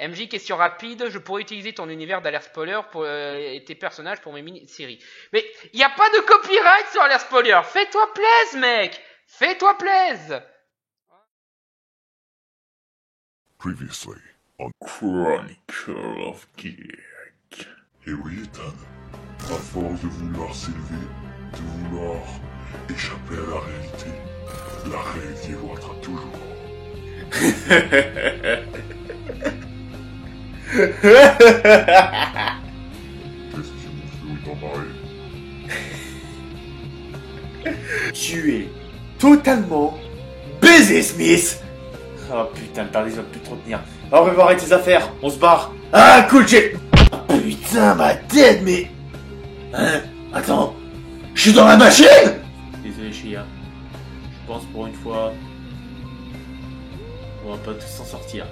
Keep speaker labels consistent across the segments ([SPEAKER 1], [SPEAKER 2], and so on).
[SPEAKER 1] MJ, question rapide, je pourrais utiliser ton univers d'Alert Spoiler pour, et tes personnages pour mes mini-séries. Mais y a pas de copyright sur Alert Spoiler. Fais-toi plaise, mec. Fais-toi plaise.
[SPEAKER 2] Previously on Chronicle of Geek. Et oui, Ethan, à force de vouloir s'élever, de vouloir échapper à la réalité vous rattrape toujours. Qu'est-ce qui mon flou est embarré?
[SPEAKER 3] Tu es totalement baisé, Smith. Oh putain, le Tardis va plus trop tenir. Au revoir et tes affaires, on se barre. Ah cool, j'ai... Putain, ma tête, mais... Hein? Attends, je suis dans la machine. Désolé, Shia. Je pense pour une fois... on va pas tous s'en sortir.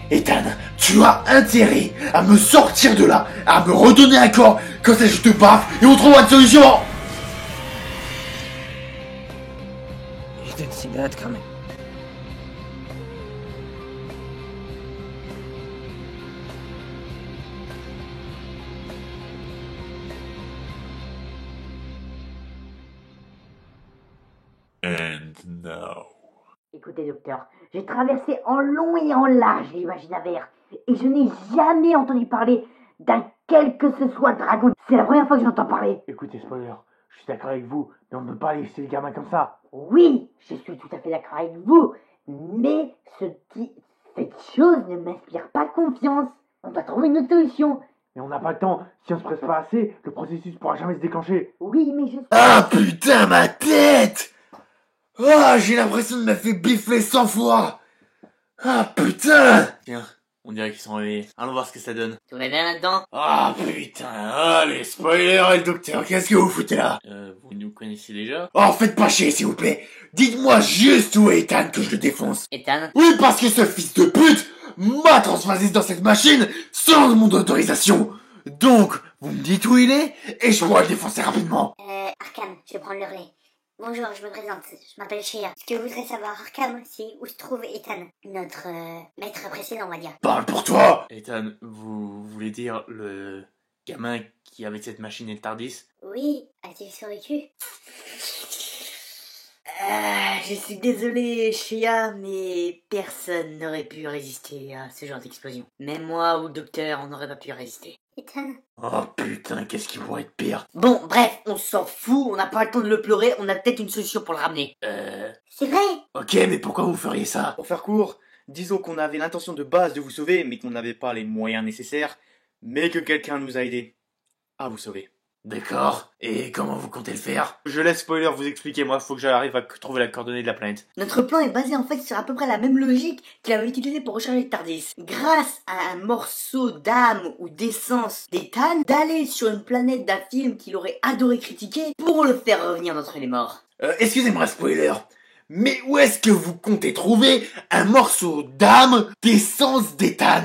[SPEAKER 3] Ethan, tu as intérêt à me sortir de là, à me redonner un corps, comme ça je te baffe et on trouvera une solution.
[SPEAKER 4] You didn't see that coming.
[SPEAKER 2] And now...
[SPEAKER 5] Écoutez, docteur, j'ai traversé en long et en large l'imaginaire et je n'ai jamais entendu parler d'un quel que ce soit dragon. C'est la première fois que j'entends parler.
[SPEAKER 3] Écoutez, spoiler, je suis d'accord avec vous, mais on ne peut pas laisser le gamin comme ça.
[SPEAKER 5] Oui, je suis tout à fait d'accord avec vous, mais cette chose ne m'inspire pas confiance. On doit trouver une autre solution.
[SPEAKER 3] Mais on n'a pas le temps, si on se presse pas assez, le processus pourra jamais se déclencher.
[SPEAKER 5] Oui, mais je...
[SPEAKER 3] Ah putain, ma tête! Ah, j'ai l'impression de me faire bifler 100 fois! Ah putain! Tiens, on dirait qu'ils sont réveillés. Allons voir ce que ça donne.
[SPEAKER 5] Tout va bien là-dedans?
[SPEAKER 3] Ah putain, allez, spoiler et le docteur, qu'est-ce que vous foutez là? Vous nous connaissez déjà? Oh, faites pas chier s'il vous plaît! Dites-moi juste où est Ethan que je le défonce!
[SPEAKER 5] Ethan?
[SPEAKER 3] Oui, parce que ce fils de pute m'a transvasé dans cette machine sans mon autorisation! Donc, vous me dites où il est, et je pourrai le défoncer rapidement!
[SPEAKER 6] Arkham, je vais prendre le relais. Bonjour, je me présente, je m'appelle Shea. Ce que vous voudrez savoir, Arkham, c'est où se trouve Ethan, notre maître précédent, on va dire.
[SPEAKER 3] Parle pour toi! Ethan, vous voulez dire le gamin qui avait cette machine et le Tardis?
[SPEAKER 6] Oui, as-tu survécu?
[SPEAKER 5] Je suis désolé, Shea, mais personne n'aurait pu résister à ce genre d'explosion. Même moi ou le docteur, on n'aurait pas pu résister.
[SPEAKER 6] Ethan?
[SPEAKER 3] Oh putain, qu'est-ce qui pourrait être pire?
[SPEAKER 5] Bon, bref, on s'en fout, on n'a pas le temps de le pleurer, on a peut-être une solution pour le ramener.
[SPEAKER 6] C'est vrai?
[SPEAKER 3] Ok, mais pourquoi vous feriez ça?
[SPEAKER 7] Pour faire court, disons qu'on avait l'intention de base de vous sauver, mais qu'on n'avait pas les moyens nécessaires, mais que quelqu'un nous a aidés à vous sauver.
[SPEAKER 3] D'accord, et comment vous comptez le faire?
[SPEAKER 7] Je laisse spoiler vous expliquer, moi, faut que j'arrive à trouver la coordonnée de la planète.
[SPEAKER 5] Notre plan est basé en fait sur à peu près la même logique qu'il avait utilisé pour recharger le Tardis. Grâce à un morceau d'âme ou d'essence d'Ethan, d'aller sur une planète d'un film qu'il aurait adoré critiquer pour le faire revenir d'entre les morts.
[SPEAKER 3] Excusez-moi, spoiler, mais où est-ce que vous comptez trouver un morceau d'âme d'essence d'Ethan?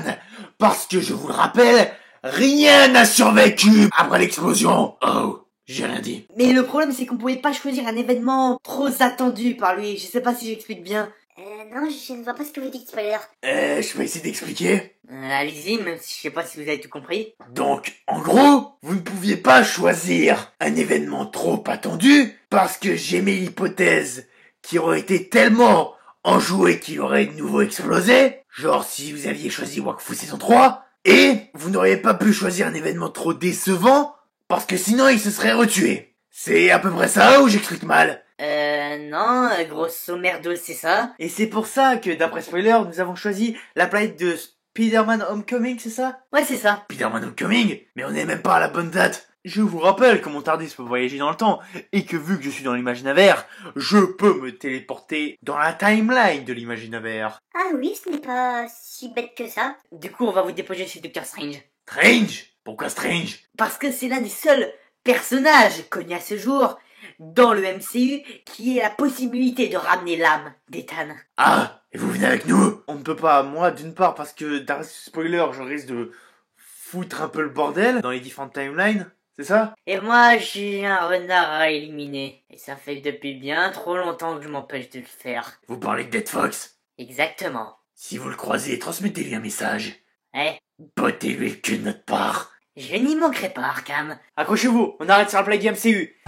[SPEAKER 3] Parce que je vous le rappelle, rien n'a survécu après l'explosion. Oh, j'ai rien dit.
[SPEAKER 5] Mais le problème c'est qu'on pouvait pas choisir un événement trop attendu par lui, je sais pas si j'explique bien.
[SPEAKER 6] Non, je ne vois pas ce que vous dites, spoiler.
[SPEAKER 3] Je peux essayer d'expliquer?
[SPEAKER 5] Allez-y, même si je sais pas si vous avez tout compris.
[SPEAKER 3] Donc, en gros, vous ne pouviez pas choisir un événement trop attendu parce que j'aimais l'hypothèse qui aurait été tellement enjoué qu'il aurait de nouveau explosé. Genre si vous aviez choisi Wakfu saison 3. Et vous n'auriez pas pu choisir un événement trop décevant parce que sinon il se serait retué. C'est à peu près ça ou j'explique mal?
[SPEAKER 5] Non, grosso merdo c'est ça.
[SPEAKER 7] Et c'est pour ça que, d'après spoiler, nous avons choisi la planète de Spider-Man Homecoming, c'est ça?
[SPEAKER 5] Ouais c'est ça.
[SPEAKER 3] Spider-Man Homecoming? Mais on n'est même pas à la bonne date.
[SPEAKER 7] Je vous rappelle que mon Tardis peut voyager dans le temps, et que vu que je suis dans l'imaginaire, je peux me téléporter dans la timeline de l'imaginaire.
[SPEAKER 6] Ah oui, ce n'est pas si bête que ça.
[SPEAKER 5] Du coup on va vous déposer chez Doctor Strange.
[SPEAKER 3] Strange? Pourquoi Strange?
[SPEAKER 5] Parce que c'est l'un des seuls personnages connus à ce jour dans le MCU qui ait la possibilité de ramener l'âme d'Ethan.
[SPEAKER 3] Ah, et vous venez avec nous?
[SPEAKER 7] On ne peut pas, moi, d'une part, parce que, d'un spoiler, je risque de foutre un peu le bordel dans les différentes timelines, c'est ça?
[SPEAKER 5] Et moi j'ai un renard à éliminer. Et ça fait depuis bien trop longtemps que je m'empêche de le faire.
[SPEAKER 3] Vous parlez de Dead Fox?
[SPEAKER 5] Exactement.
[SPEAKER 3] Si vous le croisez, transmettez-lui un message.
[SPEAKER 5] Eh,
[SPEAKER 3] Bottez-lui le cul de notre part.
[SPEAKER 5] je n'y manquerai pas, Arkham.
[SPEAKER 7] Accrochez-vous, on arrête sur la plague MCU.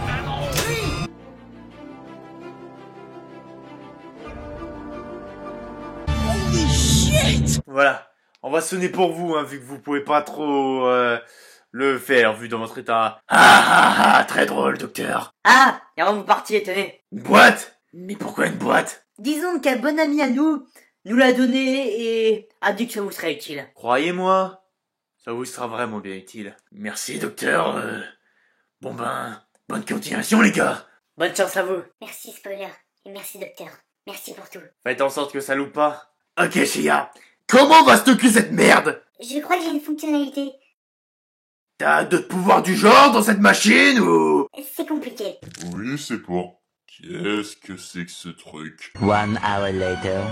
[SPEAKER 7] Voilà, on va sonner pour vous, hein, vu que vous pouvez pas trop le faire, vu dans votre état.
[SPEAKER 3] Très drôle, docteur.
[SPEAKER 5] Ah, et avant de vous partir, tenez.
[SPEAKER 3] Une boîte? Mais pourquoi une boîte?
[SPEAKER 5] Disons qu'un bon ami à nous l'a donné et a dit que ça vous serait utile.
[SPEAKER 7] Croyez-moi, ça vous sera vraiment bien utile.
[SPEAKER 3] Merci, docteur. Bon ben, bonne continuation, les gars.
[SPEAKER 5] Bonne chance à vous.
[SPEAKER 6] Merci, spoiler. Et merci, docteur. Merci pour tout.
[SPEAKER 7] Faites en sorte que ça loupe pas.
[SPEAKER 3] Ok, Shia. Comment va stocker cette merde?
[SPEAKER 6] Je crois que j'ai une fonctionnalité.
[SPEAKER 3] T'as d'autres pouvoirs du genre dans cette machine ou...
[SPEAKER 6] C'est compliqué.
[SPEAKER 2] Oui, c'est bon. Qu'est-ce que c'est que ce truc?
[SPEAKER 4] 1 hour later.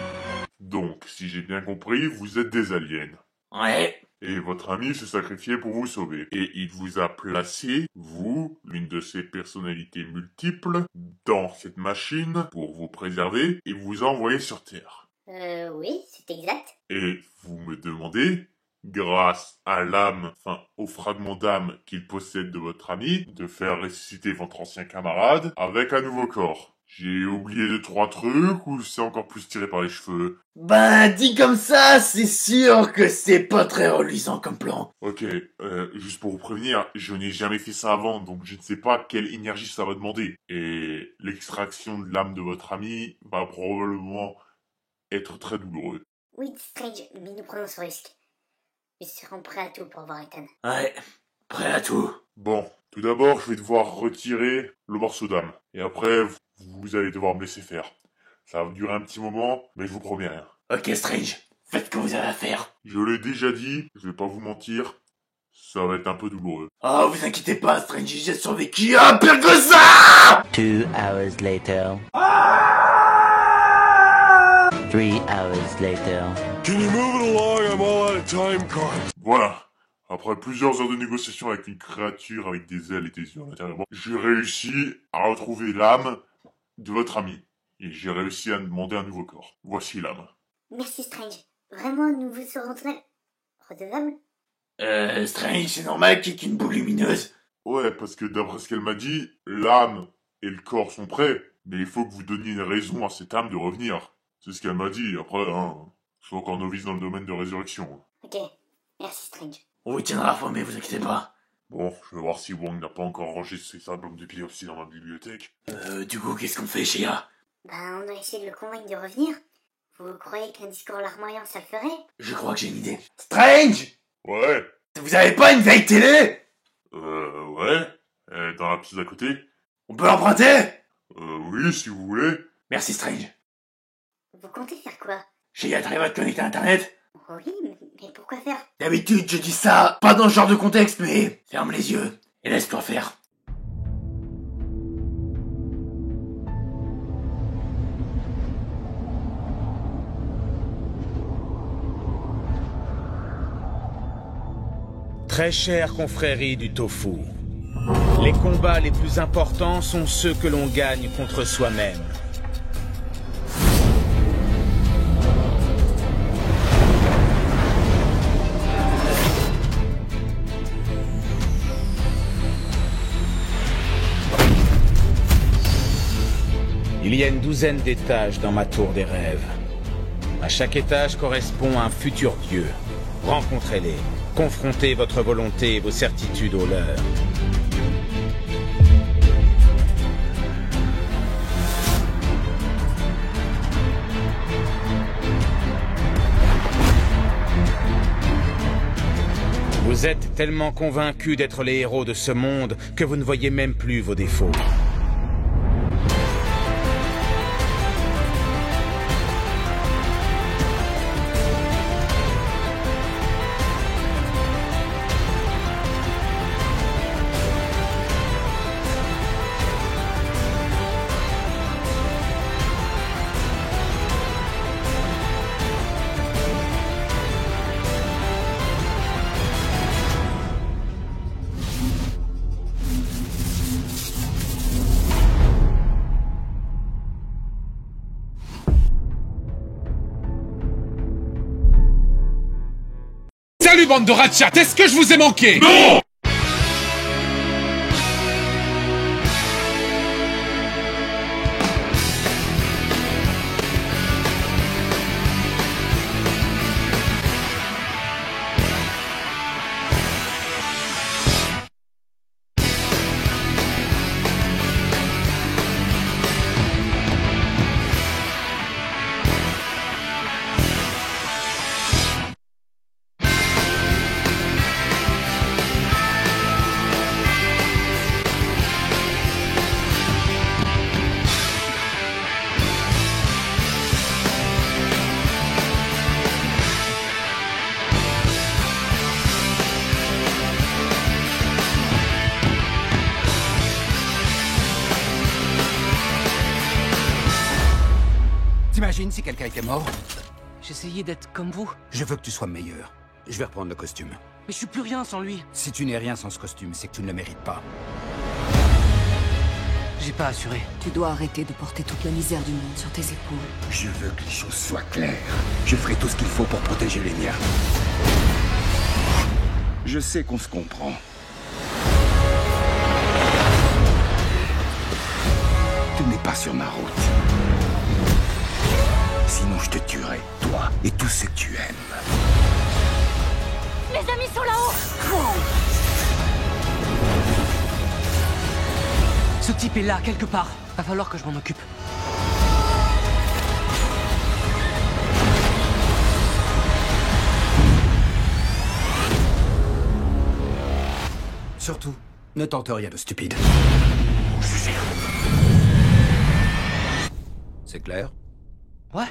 [SPEAKER 2] Donc, si j'ai bien compris, vous êtes des aliens.
[SPEAKER 3] Ouais.
[SPEAKER 2] Et votre ami s'est sacrifié pour vous sauver. Et il vous a placé, vous, l'une de ses personnalités multiples, dans cette machine pour vous préserver et vous a envoyé sur Terre.
[SPEAKER 6] Oui, c'est exact.
[SPEAKER 2] Et vous me demandez, grâce à l'âme, enfin au fragment d'âme qu'il possède de votre ami, de faire ressusciter votre ancien camarade avec un nouveau corps. J'ai oublié 2-3 trucs ou c'est encore plus tiré par les cheveux?
[SPEAKER 3] Ben, dit comme ça, c'est sûr que c'est pas très reluisant comme plan.
[SPEAKER 2] Ok, juste pour vous prévenir, je n'ai jamais fait ça avant, donc je ne sais pas quelle énergie ça va demander. Et l'extraction de l'âme de votre ami va probablement être très douloureux.
[SPEAKER 6] Oui, Strange, mais nous prenons ce risque. Nous serons prêts à tout pour voir Ethan.
[SPEAKER 3] Ouais, prêt à tout.
[SPEAKER 2] Bon, tout d'abord, je vais devoir retirer le morceau d'âme. Et après, vous allez devoir me laisser faire. Ça va durer un petit moment, mais je vous promets rien.
[SPEAKER 3] Ok, Strange, faites ce que vous avez à faire.
[SPEAKER 2] Je l'ai déjà dit, je vais pas vous mentir, ça va être un peu douloureux.
[SPEAKER 3] Oh, vous inquiétez pas, Strange, j'ai survécu à pire que ça!
[SPEAKER 4] 2 hours later. 3 hours later.
[SPEAKER 2] Can you move it along? I'm all out of time card. Voilà. Après plusieurs heures de négociations avec une créature avec des ailes et des yeux à l'intérieur, j'ai réussi à retrouver l'âme de votre ami. Et j'ai réussi à demander un nouveau corps. Voici l'âme.
[SPEAKER 6] Merci, Strange. Vraiment, nous vous serons redevables.
[SPEAKER 3] Strange, c'est normal qu'il y ait qu'une boule lumineuse.
[SPEAKER 2] Ouais, parce que d'après ce qu'elle m'a dit, l'âme et le corps sont prêts, mais il faut que vous donniez une raison à cette âme de revenir. C'est ce qu'elle m'a dit. Après, je suis encore novice dans le domaine de résurrection.
[SPEAKER 6] Ok, merci, Strange.
[SPEAKER 3] On vous tiendra informé, vous inquiétez pas.
[SPEAKER 2] Bon, je vais voir si Wong n'a pas encore rangé ses albums d'épilepsie dans ma bibliothèque.
[SPEAKER 3] Du coup, qu'est-ce qu'on fait, Shia?
[SPEAKER 6] Ben, on doit essayer de le convaincre de revenir. Vous croyez qu'un discours larmoyant, ça le ferait?
[SPEAKER 3] Je crois que j'ai une idée. Strange!
[SPEAKER 2] Ouais.
[SPEAKER 3] Vous avez pas une vieille télé?
[SPEAKER 2] Ouais. Dans la pièce d'à côté.
[SPEAKER 3] On peut l'emprunter?
[SPEAKER 2] Oui, si vous voulez.
[SPEAKER 3] Merci, Strange.
[SPEAKER 6] Vous comptez faire quoi?
[SPEAKER 3] Shia, t'arrives à te connecter à Internet?
[SPEAKER 6] Oui, mais pourquoi faire?
[SPEAKER 3] D'habitude, je dis ça, pas dans ce genre de contexte, mais ferme les yeux et laisse-toi faire.
[SPEAKER 8] Très chère confrérie du tofu, les combats les plus importants sont ceux que l'on gagne contre soi-même. Il y a une douzaine d'étages dans ma tour des rêves. À chaque étage correspond un futur dieu. Rencontrez-les. Confrontez votre volonté et vos certitudes aux leurs. Vous êtes tellement convaincus d'être les héros de ce monde que vous ne voyez même plus vos défauts.
[SPEAKER 9] Salut bande de ratchats, est-ce que je vous ai manqué?
[SPEAKER 2] Non!
[SPEAKER 10] T'imagines si quelqu'un était mort?
[SPEAKER 11] J'essayais d'être comme vous.
[SPEAKER 10] Je veux que tu sois meilleur. Je vais reprendre le costume.
[SPEAKER 11] Mais je suis plus rien sans lui.
[SPEAKER 10] Si tu n'es rien sans ce costume, c'est que tu ne le mérites pas.
[SPEAKER 11] J'ai pas assuré.
[SPEAKER 12] Tu dois arrêter de porter toute la misère du monde sur tes épaules.
[SPEAKER 10] Je veux que les choses soient claires. Je ferai tout ce qu'il faut pour protéger les miens. Je sais qu'on se comprend. Tu n'es pas sur ma route. Sinon je te tuerai, toi et tous ceux que tu aimes.
[SPEAKER 6] Les amis sont là-haut.
[SPEAKER 11] Ce type est là, quelque part. Va falloir que je m'en occupe.
[SPEAKER 10] Surtout, ne tente rien de stupide. C'est clair?
[SPEAKER 11] Ouais.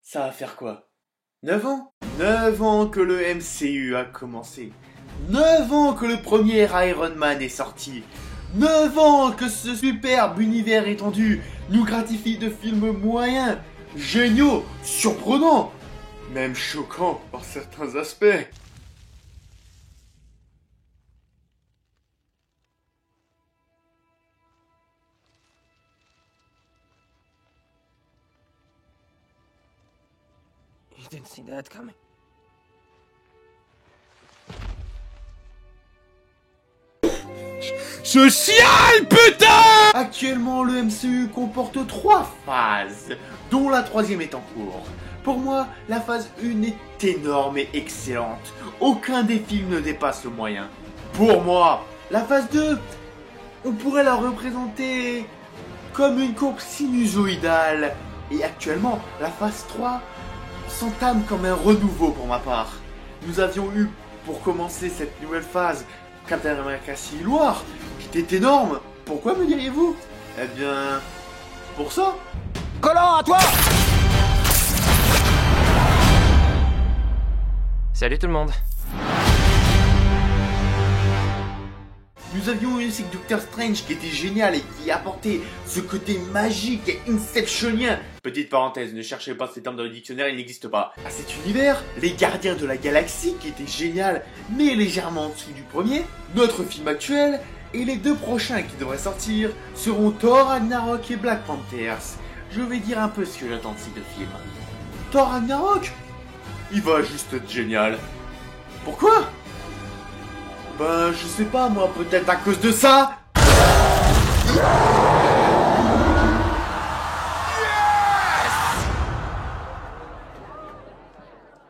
[SPEAKER 7] Ça va faire quoi? 9 ans? 9 ans que le MCU a commencé. 9 ans que le premier Iron Man est sorti. 9 ans que ce superbe univers étendu nous gratifie de films moyens, géniaux, surprenants, même choquants par certains aspects.
[SPEAKER 11] You didn't see that coming.
[SPEAKER 7] Je chiale, putain! Actuellement, le MCU comporte 3 phases, dont la 3e est en cours. Pour moi, la phase 1 est énorme et excellente. Aucun des films ne dépasse le moyen. Pour moi, la phase 2, on pourrait la représenter comme une courbe sinusoïdale. Et actuellement, la phase 3 s'entame comme un renouveau pour ma part. Nous avions eu, pour commencer cette nouvelle phase, Captain America Civil War, qui était énorme. Pourquoi me diriez-vous? Eh bien, pour ça.
[SPEAKER 10] Collant, à toi!
[SPEAKER 11] Salut tout le monde.
[SPEAKER 7] Nous avions eu aussi Doctor Strange qui était génial et qui apportait ce côté magique et inceptionien. Petite parenthèse, ne cherchez pas ces termes dans le dictionnaire, ils n'existent pas. À cet univers, les Gardiens de la Galaxie qui était génial mais légèrement en dessous du premier, notre film actuel et les 2 prochains qui devraient sortir seront Thor Ragnarok et Black Panthers. Je vais dire un peu ce que j'attends de ces 2 films. Thor Ragnarok, il va juste être génial. Pourquoi? Ben, je sais pas, moi, peut-être à cause de ça.
[SPEAKER 13] Yes!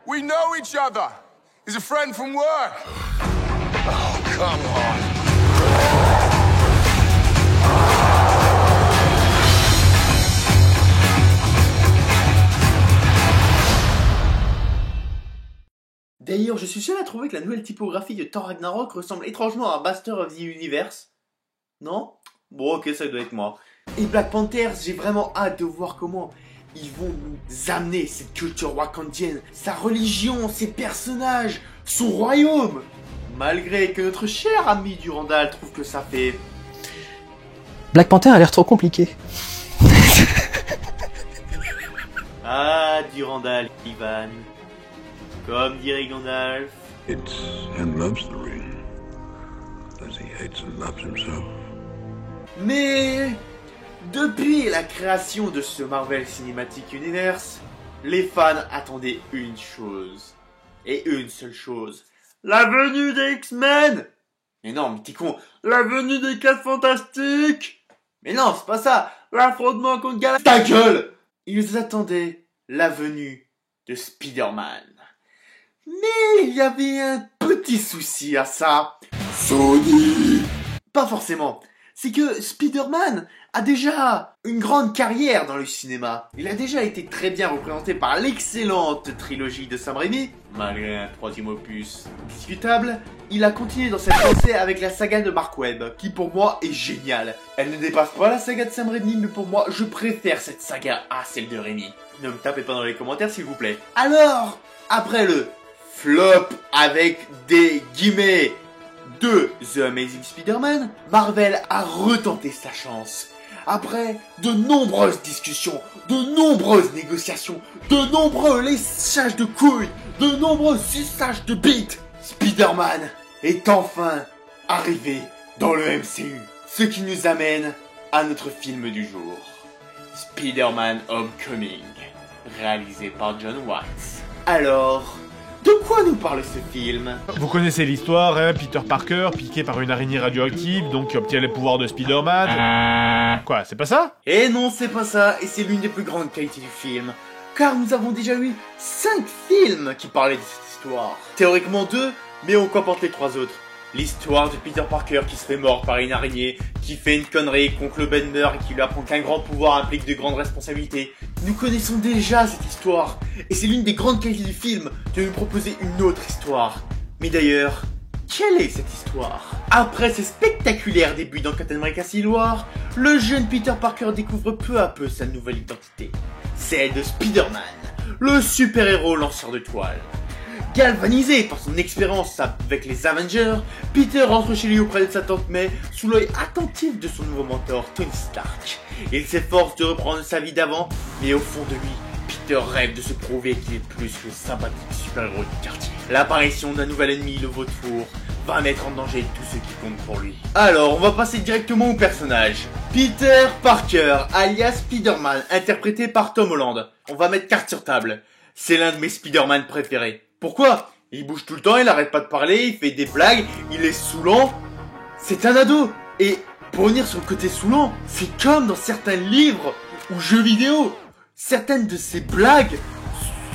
[SPEAKER 13] We know each other. He's a friend from work. Oh, come on.
[SPEAKER 7] D'ailleurs, je suis seul à trouver que la nouvelle typographie de Thor Ragnarok ressemble étrangement à Master of the Universe. Non? Bon, ok, ça doit être moi. Et Black Panthers, j'ai vraiment hâte de voir comment ils vont nous amener cette culture wakandienne, sa religion, ses personnages, son royaume. Malgré que notre cher ami Durandal trouve que ça fait
[SPEAKER 14] Black Panther a l'air trop compliqué.
[SPEAKER 7] Ah, Durandal, Ivan. Comme dirait Gandalf.
[SPEAKER 2] It's him loves the ring, as he hates and loves himself.
[SPEAKER 7] Mais depuis la création de ce Marvel Cinematic Universe, les fans attendaient une chose. Et une seule chose. La venue des X-Men! Mais non, mais t'es con. La venue des 4 Fantastiques! Mais non, c'est pas ça. L'affrontement contre Galactus. Ta gueule! Ils attendaient la venue de Spider-Man. Mais il y avait un petit souci à ça. Sony! Pas forcément. C'est que Spider-Man a déjà une grande carrière dans le cinéma. Il a déjà été très bien représenté par l'excellente trilogie de Sam Raimi. Malgré un 3e opus discutable, il a continué dans cette lancée avec la saga de Mark Webb, qui pour moi est géniale. Elle ne dépasse pas la saga de Sam Raimi, mais pour moi, je préfère cette saga à celle de Raimi. Ne me tapez pas dans les commentaires s'il vous plaît. Alors, après le flop avec des guillemets de The Amazing Spider-Man, Marvel a retenté sa chance. Après de nombreuses discussions, de nombreuses négociations, de nombreux léchages de couilles, de nombreux suçages de bites, Spider-Man est enfin arrivé dans le MCU. Ce qui nous amène à notre film du jour. Spider-Man Homecoming, réalisé par John Watts. Alors, de quoi nous parle ce film?
[SPEAKER 15] Vous connaissez l'histoire, hein, Peter Parker, piqué par une araignée radioactive, donc qui obtient les pouvoirs de Spider-Man. Quoi, c'est pas ça?
[SPEAKER 7] Eh non, c'est pas ça, et c'est l'une des plus grandes qualités du film. Car nous avons déjà eu 5 films qui parlaient de cette histoire. Théoriquement 2, mais on comporte les 3 autres. L'histoire de Peter Parker qui se fait mordre par une araignée, qui fait une connerie, contre le Ben meurt et qui lui apprend qu'un grand pouvoir implique de grandes responsabilités. Nous connaissons déjà cette histoire, et c'est l'une des grandes qualités du film de nous proposer une autre histoire. Mais d'ailleurs, quelle est cette histoire? Après ce spectaculaire début dans Captain America Civil War, le jeune Peter Parker découvre peu à peu sa nouvelle identité. Celle de Spider-Man, le super-héros lanceur de toile. Galvanisé par son expérience avec les Avengers, Peter rentre chez lui auprès de sa tante May, sous l'œil attentif de son nouveau mentor, Tony Stark. Il s'efforce de reprendre sa vie d'avant, mais au fond de lui, Peter rêve de se prouver qu'il est plus que le sympathique super-héros du quartier. L'apparition d'un nouvel ennemi, le vautour, va mettre en danger tous ceux qui comptent pour lui. Alors, on va passer directement au personnage. Peter Parker, alias Spider-Man, interprété par Tom Holland. On va mettre carte sur table. C'est l'un de mes Spider-Man préférés. Pourquoi? Il bouge tout le temps, il arrête pas de parler, il fait des blagues, il est saoulant. C'est un ado. Et pour revenir sur le côté saoulant, c'est comme dans certains livres ou jeux vidéo. Certaines de ces blagues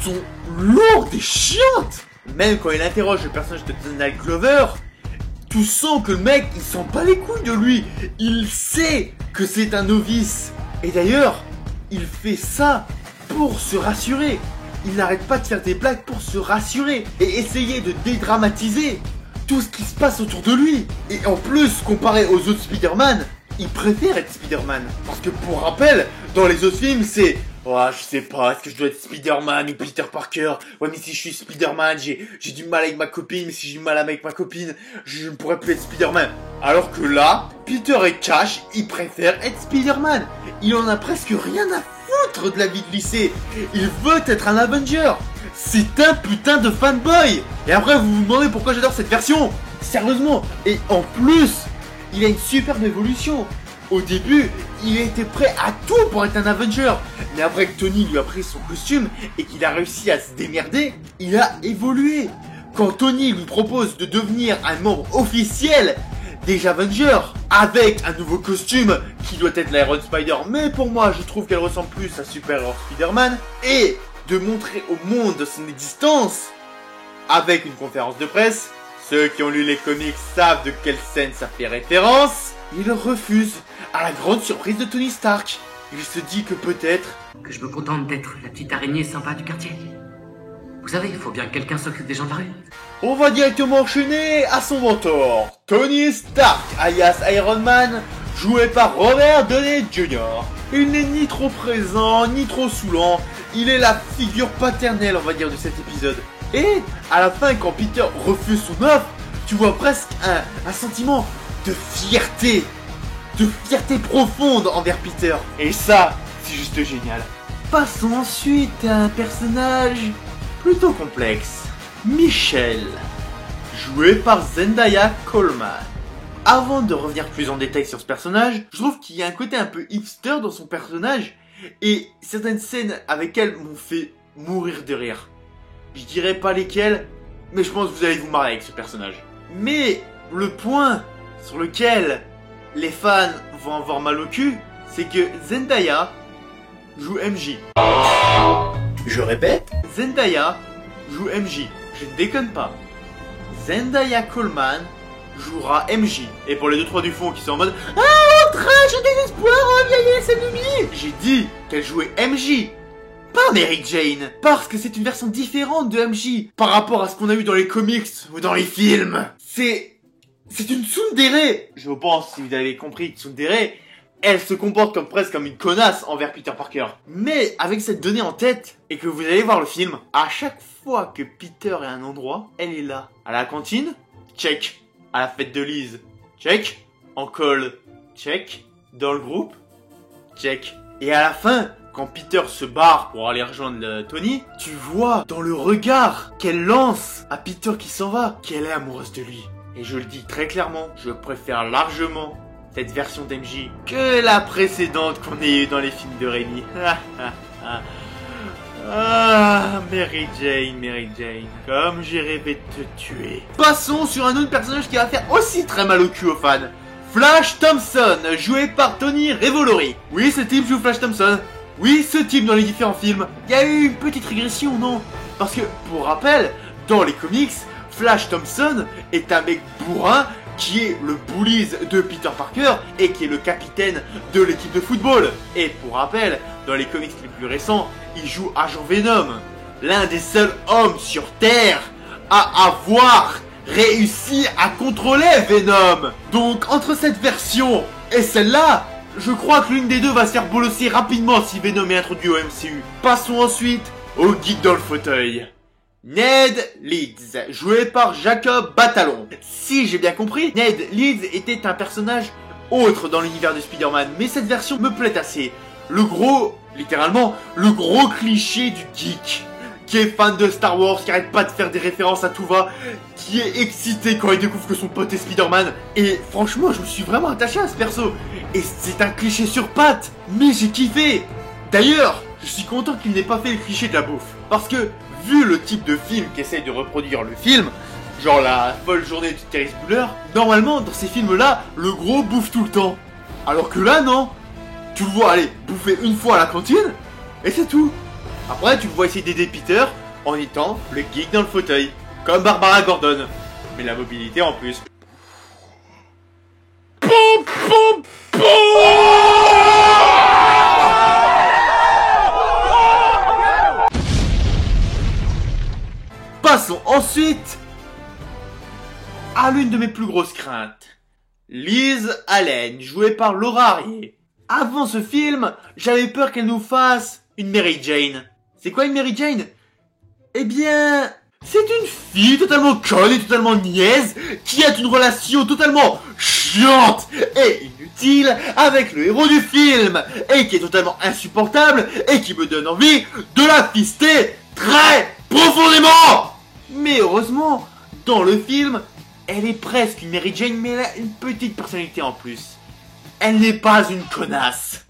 [SPEAKER 7] sont lourdes et chiantes. Même quand il interroge le personnage de Donald Glover, tu sens que le mec, il sent pas les couilles de lui. Il sait que c'est un novice. Et d'ailleurs, il fait ça pour se rassurer. Il n'arrête pas de faire des blagues pour se rassurer et essayer de dédramatiser tout ce qui se passe autour de lui. Et en plus, comparé aux autres Spider-Man, il préfère être Spider-Man. Parce que pour rappel, dans les autres films, c'est... Oh, je sais pas, est-ce que je dois être Spider-Man ou Peter Parker? Ouais, mais si je suis Spider-Man, j'ai du mal avec ma copine, mais si j'ai du mal avec ma copine, je ne pourrais plus être Spider-Man. Alors que là, Peter est cash, il préfère être Spider-Man. Il en a presque rien à foutre de la vie de lycée. Il veut être un Avenger. C'est un putain de fanboy. Et après, vous vous demandez pourquoi j'adore cette version. Sérieusement. Et en plus, il a une superbe évolution. Au début, il était prêt à tout pour être un Avenger. Mais après que Tony lui a pris son costume et qu'il a réussi à se démerder, il a évolué. Quand Tony lui propose de devenir un membre officiel des Avengers, avec un nouveau costume qui doit être l'Iron Spider, mais pour moi je trouve qu'elle ressemble plus à Super-Héros Spider-Man, et de montrer au monde son existence avec une conférence de presse. Ceux qui ont lu les comics savent de quelle scène ça fait référence. Il refuse, à la grande surprise de Tony Stark. Il se dit que peut-être...
[SPEAKER 11] Que je me contente d'être la petite araignée sympa du quartier. Vous savez, il faut bien que quelqu'un s'occupe des gens de la rue.
[SPEAKER 7] On va directement enchaîner à son mentor, Tony Stark, alias Iron Man, joué par Robert Downey Jr. Il n'est ni trop présent, ni trop saoulant. Il est la figure paternelle, on va dire, de cet épisode. Et à la fin, quand Peter refuse son offre, tu vois presque un sentiment de fierté. de fierté profonde envers Peter. Et ça, c'est juste génial. Passons ensuite à un personnage plutôt complexe. Michelle, joué par Zendaya Coleman. Avant de revenir plus en détail sur ce personnage, je trouve qu'il y a un côté un peu hipster dans son personnage et certaines scènes avec elle m'ont fait mourir de rire. Je dirais pas lesquelles, mais je pense que vous allez vous marrer avec ce personnage. Mais le point sur lequel les fans vont avoir mal au cul, c'est que Zendaya joue MJ.
[SPEAKER 3] Je répète,
[SPEAKER 7] Zendaya joue MJ. Je ne déconne pas. Zendaya Coleman jouera MJ. Et pour les 2-3 du fond qui sont en mode « Ah, outrage et désespoir, oh vieillesse ennemie !» J'ai dit qu'elle jouait MJ, pas Mary Jane. Parce que c'est une version différente de MJ par rapport à ce qu'on a eu dans les comics ou dans les films. C'est une tsundere. Je pense, si vous avez compris, tsundere, elle se comporte presque comme une connasse envers Peter Parker. Mais avec cette donnée en tête, et que vous allez voir le film, à chaque fois que Peter est à un endroit, elle est là. À la cantine, check. À la fête de Liz, check. En call, check. Dans le groupe, check. Et à la fin, quand Peter se barre pour aller rejoindre Tony, tu vois dans le regard qu'elle lance à Peter qui s'en va, qu'elle est amoureuse de lui. Et je le dis très clairement, je préfère largement cette version d'MJ que la précédente qu'on a eue dans les films de Raimi. Ah, Mary Jane, comme j'ai rêvé de te tuer. Passons sur un autre personnage qui va faire aussi très mal au cul aux fans. Flash Thompson, joué par Tony Revolori. Oui, ce type joue Flash Thompson. Oui, ce type dans les différents films. Il y a eu une petite régression, non? Parce que, pour rappel, dans les comics, Flash Thompson est un mec bourrin qui est le bullies de Peter Parker et qui est le capitaine de l'équipe de football. Et pour rappel, dans les comics les plus récents, il joue Agent Venom, l'un des seuls hommes sur Terre à avoir réussi à contrôler Venom. Donc entre cette version et celle-là, je crois que l'une des deux va se faire bolosser rapidement si Venom est introduit au MCU. Passons ensuite au geek dans le fauteuil. Ned Leeds, joué par Jacob Batalon. Si j'ai bien compris, Ned Leeds était un personnage autre dans l'univers de Spider-Man, mais cette version me plaît assez. Le gros, littéralement, le gros cliché du geek, qui est fan de Star Wars, qui arrête pas de faire des références à tout va, qui est excité quand il découvre que son pote est Spider-Man. Et franchement, je me suis vraiment attaché à ce perso. Et c'est un cliché sur pattes, mais j'ai kiffé. D'ailleurs, je suis content qu'il n'ait pas fait le cliché de la bouffe, parce que vu le type de film qu'essaye de reproduire le film, genre la folle journée de Terry Spooler, normalement dans ces films-là, le gros bouffe tout le temps. Alors que là, non. Tu le vois aller bouffer une fois à la cantine, et c'est tout. Après, tu le vois essayer d'aider Peter en étant le geek dans le fauteuil, comme Barbara Gordon. Mais la mobilité en plus. Passons ensuite à l'une de mes plus grosses craintes. Liz Allen, jouée par Laura Harrier. Avant ce film, j'avais peur qu'elle nous fasse une Mary Jane. C'est quoi une Mary Jane? Eh bien, c'est une fille totalement conne et totalement niaise qui a une relation totalement chiante et inutile avec le héros du film et qui est totalement insupportable et qui me donne envie de la fister très profondément. Mais heureusement, dans le film, elle est presque une Mary Jane, mais elle a une petite personnalité en plus. Elle n'est pas une connasse,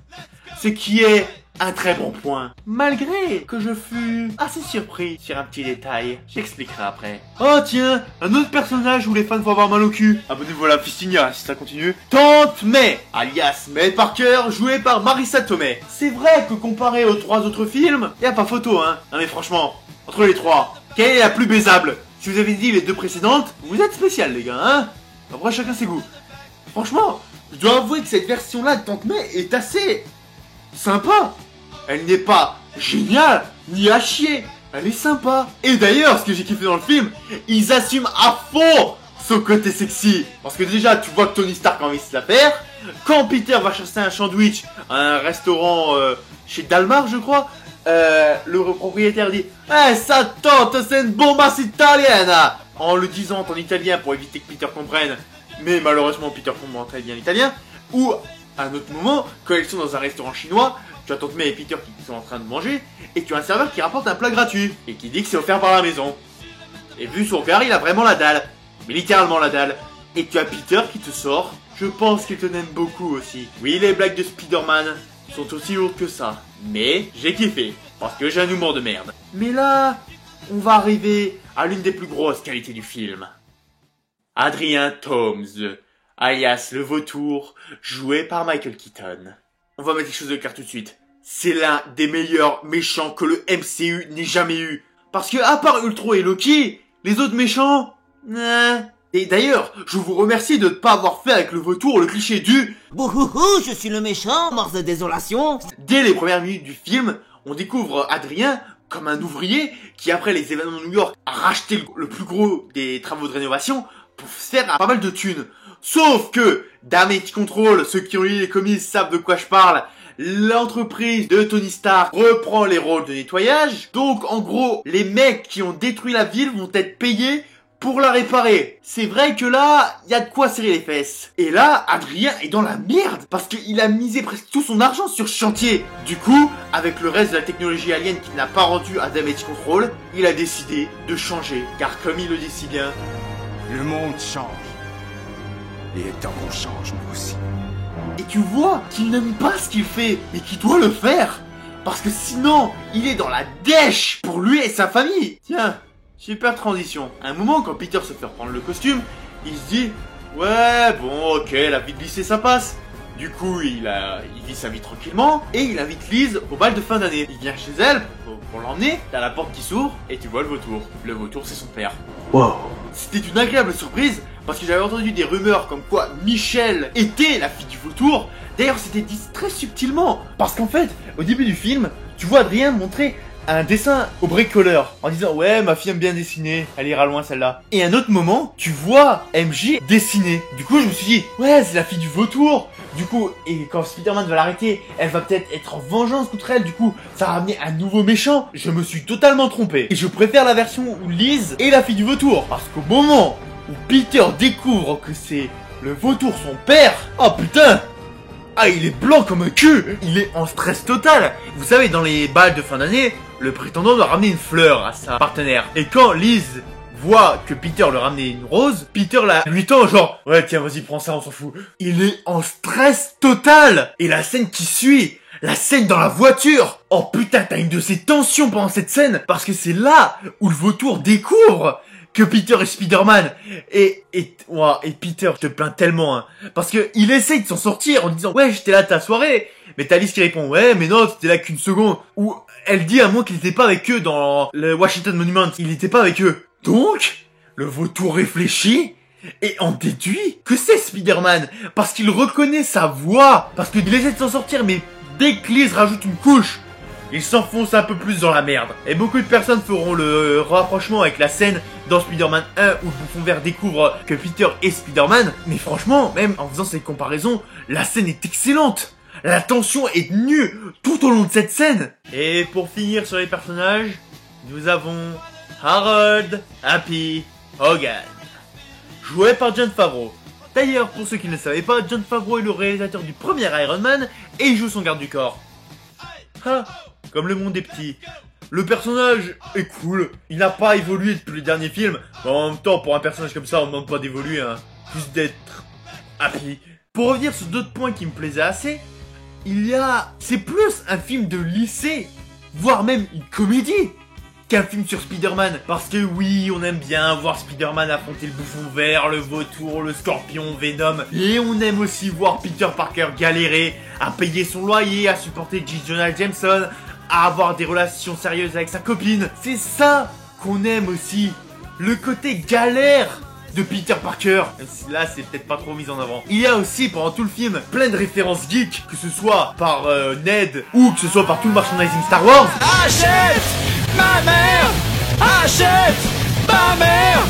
[SPEAKER 7] ce qui est un très bon point. Malgré que je fus assez surpris sur un petit détail, j'expliquerai après. Oh tiens, un autre personnage où les fans vont avoir mal au cul. Abonnez-vous à la Fistinia si ça continue. Tante May, alias May Parker, jouée par Marissa Tomei. C'est vrai que comparé aux 3 autres films, y a pas photo hein. Non mais franchement, entre les 3, quelle est la plus baisable? Si vous avez dit les 2 précédentes, vous êtes spécial les gars hein. Après chacun ses goûts. Franchement, je dois avouer que cette version-là de Tante May est assez sympa. Elle n'est pas géniale, ni à chier. Elle est sympa. Et d'ailleurs, ce que j'ai kiffé dans le film, ils assument à fond son côté sexy. Parce que déjà, tu vois que Tony Stark a envie de se la faire. Quand Peter va chercher un sandwich à un restaurant chez Dalmar, je crois, le propriétaire dit « Eh, sa tante, c'est une bombasse italienne !» En le disant en italien pour éviter que Peter comprenne. mais malheureusement Peter comprend très bien l'italien, ou à un autre moment, quand ils sont dans un restaurant chinois, tu as Tante May et Peter qui sont en train de manger, et tu as un serveur qui rapporte un plat gratuit, et qui dit que c'est offert par la maison. Et vu son regard, il a vraiment la dalle, mais littéralement la dalle. Et tu as Peter qui te sort, je pense qu'il te aime beaucoup aussi. Oui, les blagues de Spider-Man sont aussi lourdes que ça, mais j'ai kiffé, parce que j'ai un humour de merde. Mais là, on va arriver à l'une des plus grosses qualités du film. Adrien Toomes, alias le vautour, joué par Michael Keaton. On va mettre les choses de clair tout de suite. C'est l'un des meilleurs méchants que le MCU n'ait jamais eu. Parce que à part Ultron et Loki, les autres méchants... Et d'ailleurs, je vous remercie de ne pas avoir fait avec le vautour le cliché du « Bouhouhou, je suis le méchant, mort de désolation ». Dès les premières minutes du film, on découvre Adrien comme un ouvrier qui, après les événements de New York, a racheté le plus gros des travaux de rénovation pour se faire pas mal de thunes. Sauf que, Damage Control, ceux qui ont lu les comics savent de quoi je parle, l'entreprise de Tony Stark reprend les rôles de nettoyage. Donc, en gros, les mecs qui ont détruit la ville vont être payés pour la réparer. C'est vrai que là, il y a de quoi serrer les fesses. Et là, Adrien est dans la merde, parce qu'il a misé presque tout son argent sur ce chantier. Du coup, avec le reste de la technologie alien qu'il n'a pas rendu à Damage Control, il a décidé de changer. Car comme il le dit si bien,
[SPEAKER 10] le monde change. Il est temps qu'on change, nous aussi.
[SPEAKER 7] Et tu vois qu'il n'aime pas ce qu'il fait, mais qu'il doit le faire. Parce que sinon, il est dans la dèche pour lui et sa famille. Tiens, super transition. À un moment, quand Peter se fait reprendre le costume, il se dit « Ouais, bon, ok, la vie de lycée, ça passe. » Du coup, il vit sa vie tranquillement, et il invite Liz au bal de fin d'année. Il vient chez elle pour l'emmener, t'as la porte qui s'ouvre, et tu vois le vautour. Le vautour, c'est son père. Wow. C'était une agréable surprise, parce que j'avais entendu des rumeurs comme quoi Michelle était la fille du vautour. D'ailleurs, c'était dit très subtilement, parce qu'en fait, au début du film, tu vois Adrien montrer un dessin au bricoleur en disant ouais, ma fille aime bien dessiner, elle ira loin celle-là. Et à un autre moment, tu vois MJ dessiner. Du coup, je me suis dit ouais, c'est la fille du vautour. Du coup, et quand Spider-Man va l'arrêter, elle va peut-être être en vengeance contre elle. Du coup, ça va ramener un nouveau méchant. Je me suis totalement trompé. Et je préfère la version où Liz est la fille du vautour, parce qu'au moment où Peter découvre que c'est le vautour son père, oh putain, ah, il est blanc comme un cul. Il est en stress total. Vous savez, dans les bals de fin d'année, le prétendant doit ramener une fleur à sa partenaire. Et quand Liz voit que Peter lui ramenait une rose, Peter lui tend genre « Ouais, tiens, vas-y, prends ça, on s'en fout. » Il est en stress total. Et la scène qui suit, la scène dans la voiture. Oh putain, t'as une de ces tensions pendant cette scène. Parce que c'est là où le vautour découvre que Peter est Spider-Man. Et Peter, je te plains tellement, hein. Parce que il essaye de s'en sortir en disant « Ouais, j'étais là à ta soirée. » Mais t'as Liz qui répond « Ouais, mais non, t'étais là qu'une seconde. » Ou elle dit à moi qu'il était pas avec eux dans le Washington Monument. Il était pas avec eux. Donc, le vautour réfléchit et en déduit que c'est Spider-Man. Parce qu'il reconnaît sa voix. Parce qu'il essaie de s'en sortir, mais dès que Liz rajoute une couche, il s'enfonce un peu plus dans la merde. Et beaucoup de personnes feront le rapprochement avec la scène dans Spider-Man 1 où le bouffon vert découvre que Peter est Spider-Man. Mais franchement, même en faisant cette comparaison, la scène est excellente. La tension est nue tout au long de cette scène. Et pour finir sur les personnages, nous avons Harold Happy Hogan, joué par Jon Favreau. D'ailleurs, pour ceux qui ne le savaient pas, Jon Favreau est le réalisateur du premier Iron Man et il joue son garde du corps. Ah, comme le monde est petit. Le personnage est cool, il n'a pas évolué depuis les derniers films. Mais en même temps, pour un personnage comme ça, on ne demande pas d'évoluer, hein. Juste d'être happy. Pour revenir sur d'autres points qui me plaisaient assez, c'est plus un film de lycée, voire même une comédie, qu'un film sur Spider-Man. Parce que oui, on aime bien voir Spider-Man affronter le bouffon vert, le vautour, le scorpion, Venom. Et on aime aussi voir Peter Parker galérer à payer son loyer, à supporter J. Jonah Jameson, à avoir des relations sérieuses avec sa copine. C'est ça qu'on aime aussi, le côté galère de Peter Parker. Même si là, c'est peut-être pas trop mis en avant. Il y a aussi, pendant tout le film, plein de références geeks, que ce soit par Ned, ou que ce soit par tout le merchandising Star Wars.
[SPEAKER 14] Achète ma mère! Achète ma mère!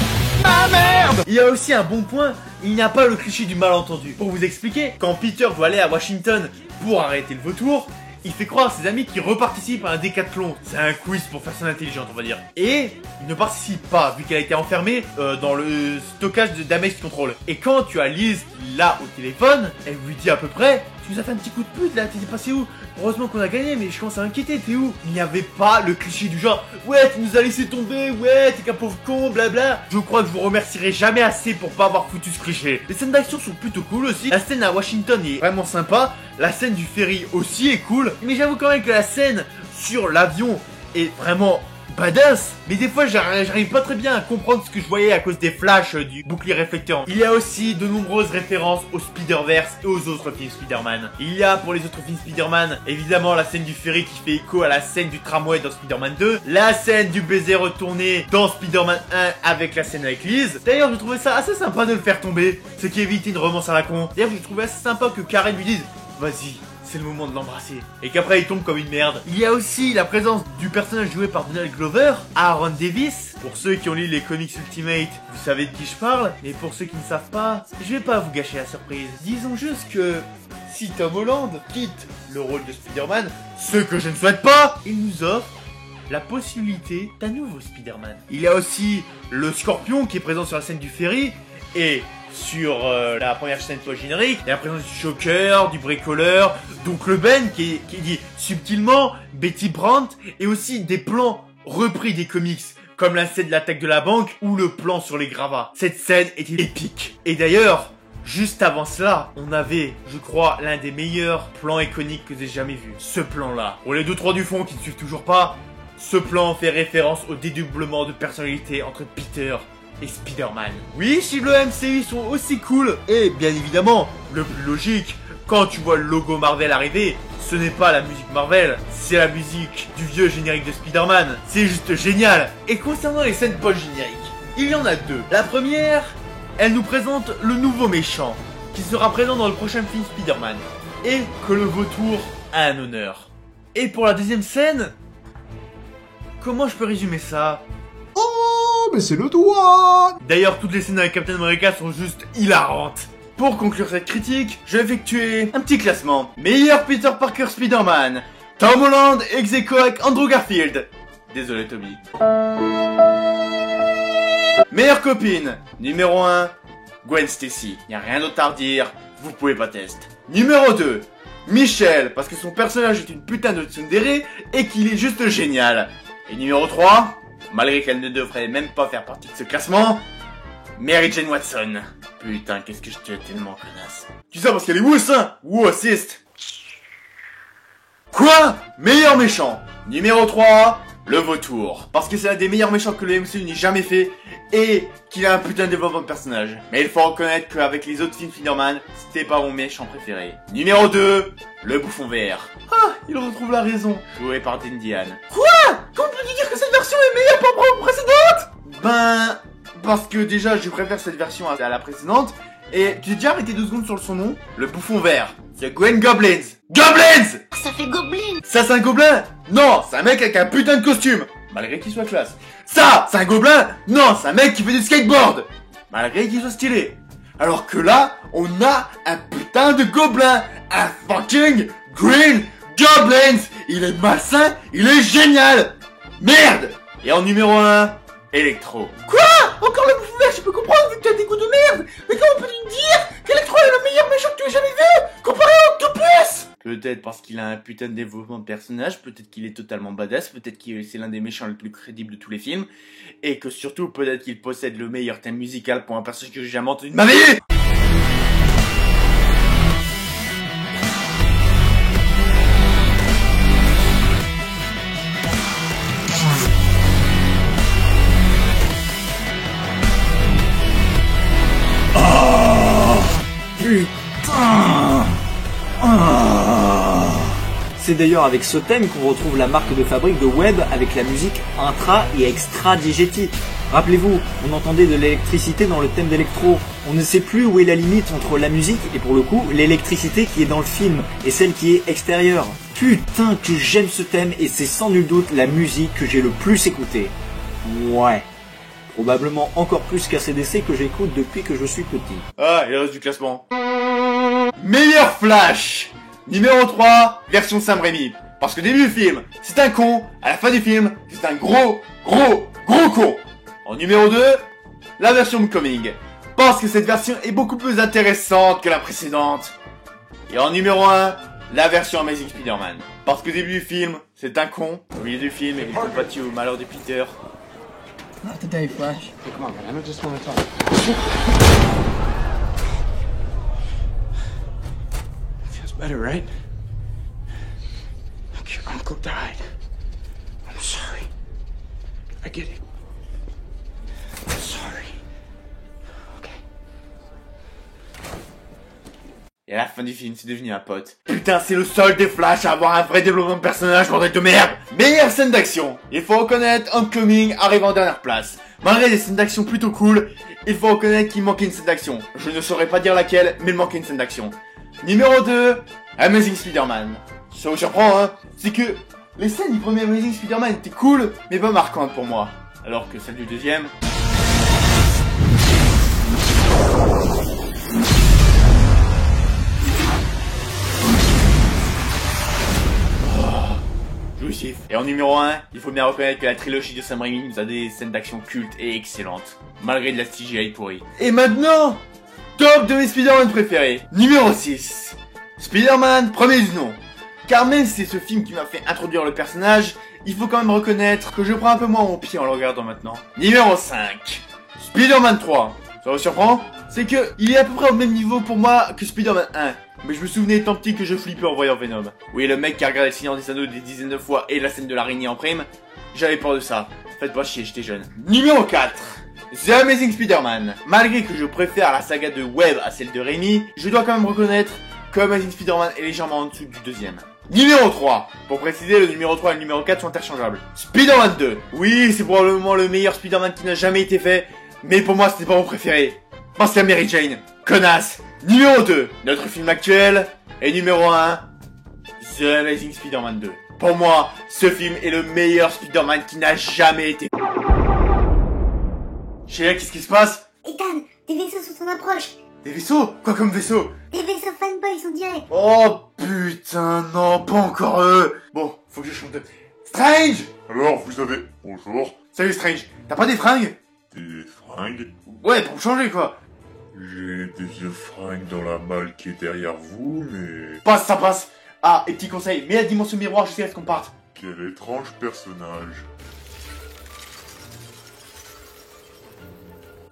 [SPEAKER 14] Ma merde!
[SPEAKER 7] Il y a aussi un bon point, il n'y a pas le cliché du malentendu. Pour vous expliquer, quand Peter doit aller à Washington pour arrêter le vautour, il fait croire à ses amis qu'il reparticipe à un décathlon. C'est un quiz pour personnes intelligentes, on va dire. Et il ne participe pas, vu qu'elle a été enfermée dans le stockage de Damage Control. Et quand tu as Liz là au téléphone, elle lui dit à peu près: tu nous as fait un petit coup de pute là, t'es passé où? Heureusement qu'on a gagné, mais je commence à m'inquiéter, t'es où? Il n'y avait pas le cliché du genre: ouais, tu nous as laissé tomber, ouais, t'es qu'un pauvre con, blabla. Je crois que je vous remercierai jamais assez pour pas avoir foutu ce cliché. Les scènes d'action sont plutôt cool aussi. La scène à Washington est vraiment sympa. La scène du ferry aussi est cool. Mais j'avoue quand même que la scène sur l'avion est vraiment badass. Mais des fois j'arrive pas très bien à comprendre ce que je voyais à cause des flashs du bouclier réflecteur. Il y a aussi de nombreuses références au Spider-Verse et aux autres films Spider-Man. Il y a pour les autres films Spider-Man évidemment la scène du ferry qui fait écho à la scène du tramway dans Spider-Man 2, la scène du baiser retourné dans Spider-Man 1 avec la scène avec Liz. D'ailleurs je trouvais ça assez sympa de le faire tomber, ce qui évite une romance à la con. D'ailleurs je trouvais assez sympa que Karen lui dise: vas-y, c'est le moment de l'embrasser. Et qu'après il tombe comme une merde. Il y a aussi la présence du personnage joué par Donald Glover, Aaron Davis. Pour ceux qui ont lu les comics Ultimate, vous savez de qui je parle. Mais pour ceux qui ne savent pas, je vais pas vous gâcher la surprise. Disons juste que si Tom Holland quitte le rôle de Spider-Man, ce que je ne souhaite pas, il nous offre la possibilité d'un nouveau Spider-Man. Il y a aussi le Scorpion qui est présent sur la scène du ferry et sur la première scène post-générique. Il y a la présence du Joker, du bricoleur, donc le Ben qui dit subtilement, Betty Brandt, et aussi des plans repris des comics, comme la scène de l'attaque de la banque ou le plan sur les gravats. Cette scène était épique. Et d'ailleurs, juste avant cela, on avait, je crois, l'un des meilleurs plans iconiques que j'ai jamais vu. Ce plan-là. Pour les 2-3 du fond qui ne suivent toujours pas, ce plan fait référence au dédoublement de personnalité entre Peter et Spider-Man. Oui, si le MCU sont aussi cool, et bien évidemment, le plus logique, quand tu vois le logo Marvel arriver, ce n'est pas la musique Marvel, c'est la musique du vieux générique de Spider-Man. C'est juste génial. Et concernant les scènes post-génériques, il y en a deux. La première, elle nous présente le nouveau méchant, qui sera présent dans le prochain film Spider-Man, et que le vautour a un honneur. Et pour la deuxième scène, comment je peux résumer ça?
[SPEAKER 10] Oh, mais c'est le doigt!
[SPEAKER 7] D'ailleurs, toutes les scènes avec Captain America sont juste hilarantes. Pour conclure cette critique, je vais effectuer un petit classement. Meilleur Peter Parker Spider-Man, Tom Holland ex aequo avec Andrew Garfield. Désolé Toby. Meilleure copine, numéro 1, Gwen Stacy. Y a rien d'autre à redire, vous pouvez pas tester. Numéro 2, Michelle, parce que son personnage est une putain de tsundere et qu'il est juste génial. Et numéro 3, malgré qu'elle ne devrait même pas faire partie de ce classement, Mary Jane Watson. Putain, qu'est-ce que je te tellement connasse. Tu sais parce qu'elle est wuss, hein? Wou assist. Quoi? Meilleur méchant. Numéro 3, le vautour. Parce que c'est l'un des meilleurs méchants que le MCU n'ait jamais fait et qu'il a un putain de développement de personnage. Mais il faut reconnaître qu'avec les autres films Spider-Man, c'était pas mon méchant préféré. Numéro 2, le bouffon vert. Ah, il retrouve la raison. Joué par Dean Diane. Quoi? Comment peux-tu dire que cette version est meilleure par rapport aux précédentes? Ben, parce que déjà je préfère cette version à la précédente. Et tu t'es déjà arrêté 2 secondes sur son nom? Le bouffon vert. C'est Gwen Goblins. Goblins!
[SPEAKER 6] Ça fait gobelin!
[SPEAKER 7] Ça c'est un gobelin? Non, c'est un mec avec un putain de costume. Malgré qu'il soit classe. Ça, c'est un gobelin? Non, c'est un mec qui fait du skateboard. Malgré qu'il soit stylé. Alors que là, on a un putain de gobelin. Un fucking Green Goblins. Il est malsain, il est génial. Merde! Et en numéro 1, Electro. Quoi? Encore le bouffon vert, je peux comprendre vu que tu as des goûts de merde. Mais comment peux-tu me dire qu'Electro est le meilleur méchant que tu aies jamais vu comparé à Octopus? Peut-être parce qu'il a un putain de développement de personnage, peut-être qu'il est totalement badass, peut-être que c'est l'un des méchants les plus crédibles de tous les films, et que surtout peut-être qu'il possède le meilleur thème musical pour un personnage que j'ai jamais entendu de ma vie.
[SPEAKER 16] C'est d'ailleurs avec ce thème qu'on retrouve la marque de fabrique de Webb avec la musique intra et extra diégétique. Rappelez-vous, on entendait de l'électricité dans le thème d'Electro. On ne sait plus où est la limite entre la musique et pour le coup l'électricité qui est dans le film et celle qui est extérieure. Putain que j'aime ce thème et c'est sans nul doute la musique que j'ai le plus écoutée. Ouais. Probablement encore plus qu'ACDC que j'écoute depuis que je suis petit.
[SPEAKER 7] Ah, il reste du classement. Meilleur Flash. Numéro 3, version Sam Raimi. Parce que au début du film, c'est un con, à la fin du film, c'est un gros con. En numéro 2, la version Homecoming. Parce que cette version est beaucoup plus intéressante que la précédente. Et en numéro 1, la version Amazing Spider-Man. Parce que au début du film, c'est un con. Au milieu du film, il compatit au malheur de Peter.
[SPEAKER 17] Not today, Flash.
[SPEAKER 10] Hey, come on, man. I just want to talk. Feels better, right? Look, your uncle died. I'm sorry. I get it. I'm sorry.
[SPEAKER 7] Et à la fin du film, c'est devenu un pote. Putain, c'est le seul des Flash à avoir un vrai développement de personnage, bordel de merde. Meilleure scène d'action. Il faut reconnaître Homecoming arrive en dernière place. Malgré des scènes d'action plutôt cool, il faut reconnaître qu'il manquait une scène d'action. Je ne saurais pas dire laquelle, mais il manquait une scène d'action. Numéro 2, Amazing Spider-Man. Ça vous surprend, hein? C'est que les scènes du premier Amazing Spider-Man étaient cool, mais pas marquantes pour moi. Alors que celle du deuxième... jouissif. Et en numéro 1, il faut bien reconnaître que la trilogie de Sam Raimi nous a des scènes d'action cultes et excellentes, malgré de la CGI pourrie. Et maintenant, top de mes Spider-Man préférés. Numéro 6, Spider-Man premier du nom. Car même si c'est ce film qui m'a fait introduire le personnage, il faut quand même reconnaître que je prends un peu moins mon pied en le regardant maintenant. Numéro 5, Spider-Man 3. Ça vous surprend? C'est que il est à peu près au même niveau pour moi que Spider-Man 1. Mais je me souvenais étant petit que je flippais en voyant Venom. Oui, le mec qui a regardé le Seigneur des Anneaux des dizaines de fois et la scène de l'araignée en prime, j'avais peur de ça. Faites pas chier, j'étais jeune. Numéro 4, The Amazing Spider-Man. Malgré que je préfère la saga de Webb à celle de Raimi, je dois quand même reconnaître que Amazing Spider-Man est légèrement en dessous du deuxième. Numéro 3. Pour préciser, le numéro 3 et le numéro 4 sont interchangeables. Spider-Man 2. Oui, c'est probablement le meilleur Spider-Man qui n'a jamais été fait, mais pour moi, c'était pas mon préféré. Pense à Mary Jane. Connasse. Numéro 2, notre film actuel. Et numéro 1, The Amazing Spider-Man 2. Pour moi, ce film est le meilleur Spider-Man qui n'a jamais été. Sheila, qu'est-ce qui se passe?
[SPEAKER 6] Ethan, des vaisseaux sont en approche.
[SPEAKER 7] Des vaisseaux? Quoi comme vaisseaux?
[SPEAKER 6] Des vaisseaux fanboys, on dirait.
[SPEAKER 7] Oh putain, non, pas encore eux. Bon, faut que je chante. Strange!
[SPEAKER 2] Alors, vous avez... Bonjour.
[SPEAKER 7] Salut Strange, t'as pas des fringues?
[SPEAKER 2] Des fringues?
[SPEAKER 7] Ouais, pour me changer quoi.
[SPEAKER 2] J'ai des vieux fringues dans la malle qui est derrière vous, mais...
[SPEAKER 7] Passe, ça passe. Ah, et petit conseil, mets la dimension miroir jusqu'à ce qu'on parte.
[SPEAKER 2] Quel étrange personnage.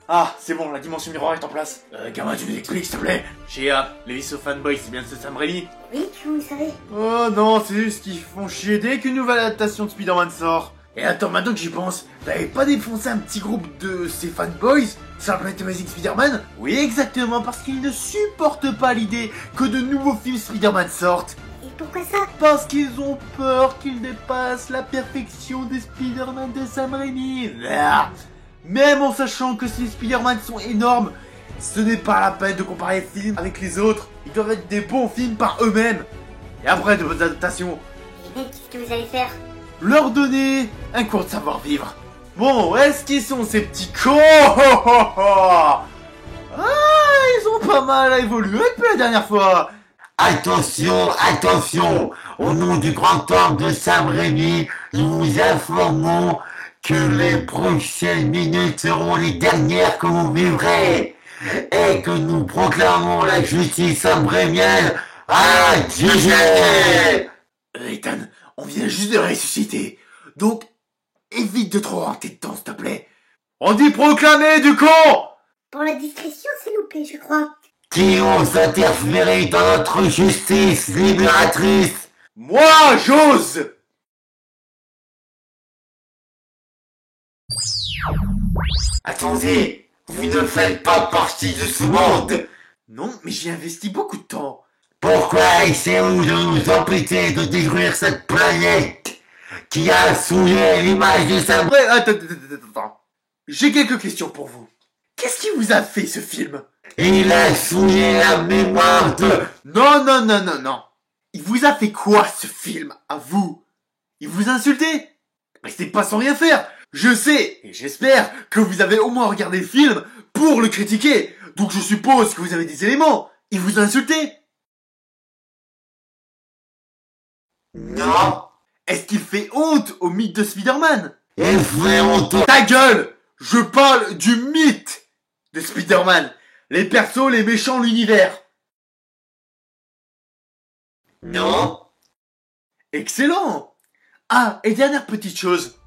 [SPEAKER 7] Ah, c'est bon, la dimension miroir est en place. Gamin, tu nous expliques, s'il te plaît. Shea, les vaisseaux fanboys, c'est bien ce Sam Raimi?
[SPEAKER 6] Oui, comment vous savez?
[SPEAKER 7] Oh non, c'est juste qu'ils font chier dès qu'une nouvelle adaptation de Spider-Man sort. Et attends, maintenant que j'y pense, t'avais pas défoncé un petit groupe de ces fanboys sur la planète Amazing Spider-Man? Oui, exactement, parce qu'ils ne supportent pas l'idée que de nouveaux films Spider-Man sortent.
[SPEAKER 6] Et pourquoi ça?
[SPEAKER 7] Parce qu'ils ont peur qu'ils dépassent la perfection des Spider-Man de Sam Raimi. Même en sachant que ces Spider-Man sont énormes, ce n'est pas la peine de comparer les films avec les autres. Ils doivent être des bons films par eux-mêmes. Et après de bonnes adaptations.
[SPEAKER 6] Et même, qu'est-ce que vous allez faire?
[SPEAKER 7] Leur donner un cours de savoir-vivre. Bon, où est-ce qu'ils sont ces petits cons? Ah, ils ont pas mal évolué depuis la dernière fois.
[SPEAKER 3] Attention, attention! Au nom du grand homme de Sam Raimi, nous vous informons que les prochaines minutes seront les dernières que vous vivrez et que nous proclamons la justice sambraimienne à juger.
[SPEAKER 7] Ethan, on vient juste de ressusciter, donc évite de trop rentrer dedans, s'il te plaît. On dit proclamer, du con!
[SPEAKER 6] Pour la discrétion, c'est loupé, je crois.
[SPEAKER 3] Qui ose interférer dans notre justice libératrice?
[SPEAKER 7] Moi, j'ose!
[SPEAKER 3] Attendez, vous ne faites pas partie de ce monde.
[SPEAKER 7] Non, mais j'y investi beaucoup de temps.
[SPEAKER 3] Pourquoi essayez-vous de nous empêcher de détruire cette planète qui a souillé l'image de Sam Raimi?
[SPEAKER 7] Attends. J'ai quelques questions pour vous. Qu'est-ce qui vous a fait ce film?
[SPEAKER 3] Il a souillé la mémoire de...
[SPEAKER 7] Non. Il vous a fait quoi ce film, à vous? Il vous a insulté? Mais c'est pas sans rien faire. Je sais, et j'espère, que vous avez au moins regardé le film pour le critiquer. Donc je suppose que vous avez des éléments. Il vous a insulté.
[SPEAKER 3] Non.
[SPEAKER 7] Est-ce qu'il fait honte au mythe de Spider-Man?
[SPEAKER 3] Il fait honte.
[SPEAKER 7] Ta gueule! Je parle du mythe de Spider-Man. Les persos, les méchants, l'univers.
[SPEAKER 3] Non.
[SPEAKER 7] Excellent! Ah, et dernière petite chose.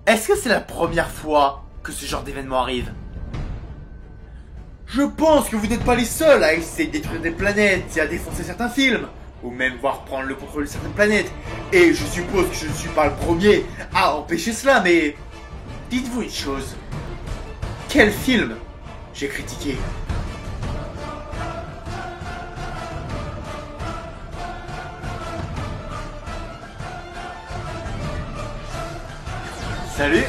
[SPEAKER 7] Est-ce que c'est la première fois que ce genre d'événement arrive? Je pense que vous n'êtes pas les seuls à essayer de détruire des planètes et à défoncer certains films, ou même voir prendre le contrôle de certaines planètes. Et je suppose que je ne suis pas le premier à empêcher cela, mais... dites-vous une chose. Quel film j'ai critiqué? Salut,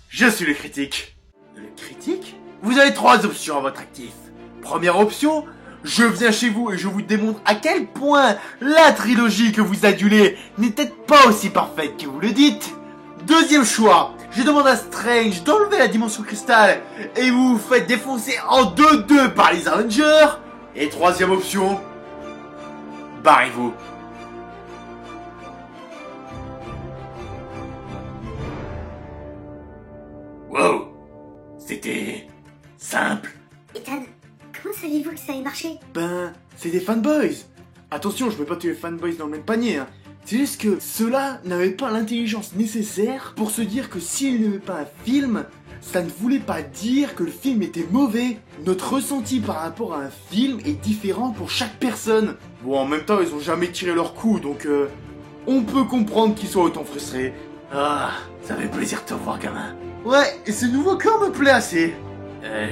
[SPEAKER 7] je suis le critique. Le critique? Vous avez 3 options à votre actif. Première option, je viens chez vous et je vous démontre à quel point la trilogie que vous adulez n'est peut-être pas aussi parfaite que vous le dites. Deuxième choix, je demande à Strange d'enlever la dimension cristal et vous vous faites défoncer en 2-2 par les Avengers. Et troisième option, barrez-vous. Wow, c'était simple.
[SPEAKER 6] Ethan, comment saviez-vous que ça allait marcher?
[SPEAKER 7] Ben, c'est des fanboys. Attention, je mets pas tous les fanboys dans le même panier, hein. C'est juste que ceux-là n'avaient pas l'intelligence nécessaire pour se dire que s'ils n'aimaient pas un film, ça ne voulait pas dire que le film était mauvais. Notre ressenti par rapport à un film est différent pour chaque personne. Bon, en même temps, ils ont jamais tiré leur coup, donc on peut comprendre qu'ils soient autant frustrés. Ah, ça fait plaisir de te voir, gamin. Ouais, et ce nouveau corps me plaît assez.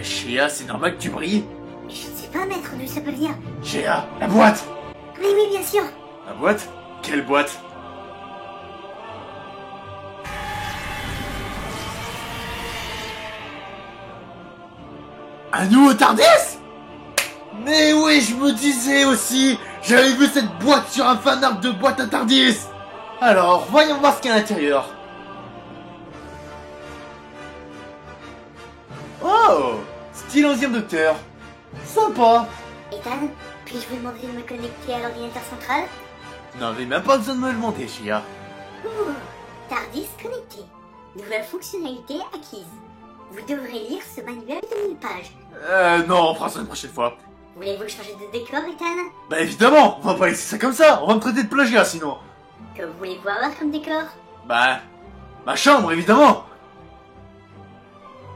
[SPEAKER 7] Shea, c'est normal que tu brilles?
[SPEAKER 6] Je ne sais pas, maître, d'où ça peut venir.
[SPEAKER 7] Shea, la boîte!
[SPEAKER 6] Oui, bien sûr.
[SPEAKER 7] La boîte? Quelle boîte? Un nouveau TARDIS? Mais oui, je me disais aussi, j'avais vu cette boîte sur un fanart de boîte à TARDIS. Alors, voyons voir ce qu'il y a à l'intérieur. Oh, style 11e Docteur. Sympa.
[SPEAKER 6] Ethan, puis-je vous demander de me connecter à l'ordinateur central?
[SPEAKER 7] Vous n'avez même pas besoin de me le demander, Shea.
[SPEAKER 6] Ouh, TARDIS connecté. Nouvelle fonctionnalité acquise. Vous devrez lire ce manuel de 1000 pages.
[SPEAKER 7] Non, on fera ça une prochaine fois.
[SPEAKER 6] Voulez-vous changer de décor, Ethan?
[SPEAKER 7] Bah évidemment, on va pas laisser ça comme ça, on va me traiter de plagiat sinon.
[SPEAKER 6] Que voulez-vous avoir comme décor?
[SPEAKER 7] Bah, ma chambre évidemment.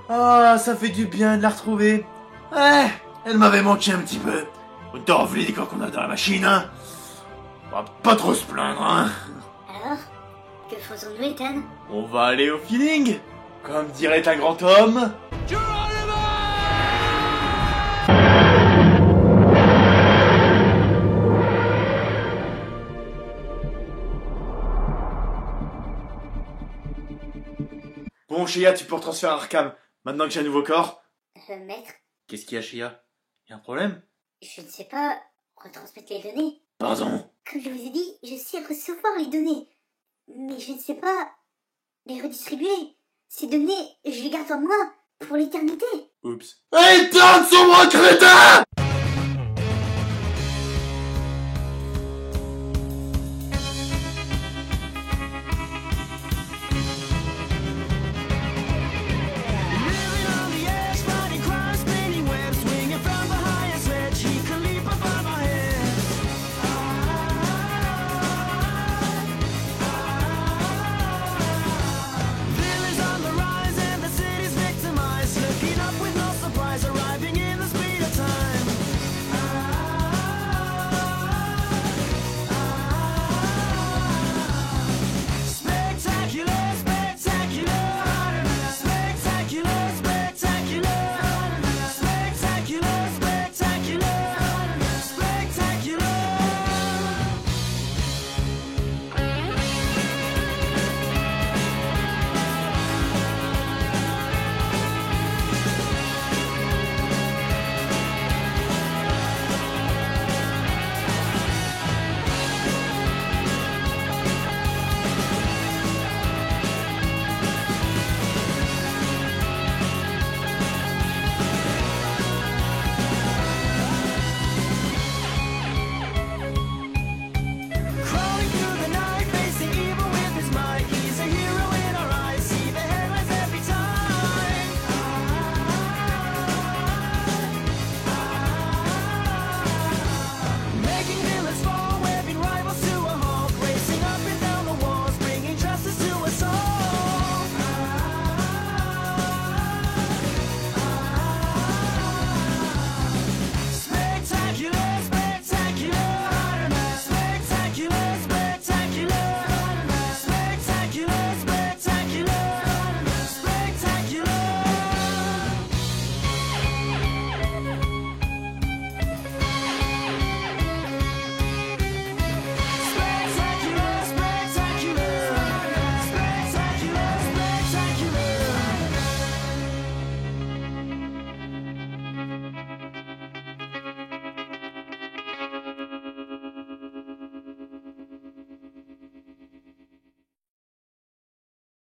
[SPEAKER 7] Ah, ça fait du bien de la retrouver. Ouais, elle m'avait manqué un petit peu. Autant vu les décors qu'on a dans la machine, hein. On va pas trop se plaindre, hein.
[SPEAKER 6] Alors, que faisons-nous, Ethan?
[SPEAKER 7] On va aller au feeling, comme dirait un grand homme. Bon, Shea, tu peux retransférer à Arkham, maintenant que j'ai un nouveau corps.
[SPEAKER 6] Maître?
[SPEAKER 7] Qu'est-ce qu'il y a, Shea? Y'a un problème?
[SPEAKER 6] Je ne sais pas. Retransmettre les données?
[SPEAKER 7] Pardon?
[SPEAKER 6] Comme je vous ai dit, je sais recevoir les données. Mais je ne sais pas les redistribuer. Ces données, je les garde en moi pour l'éternité.
[SPEAKER 7] Oups. Ethan, sombre crétin!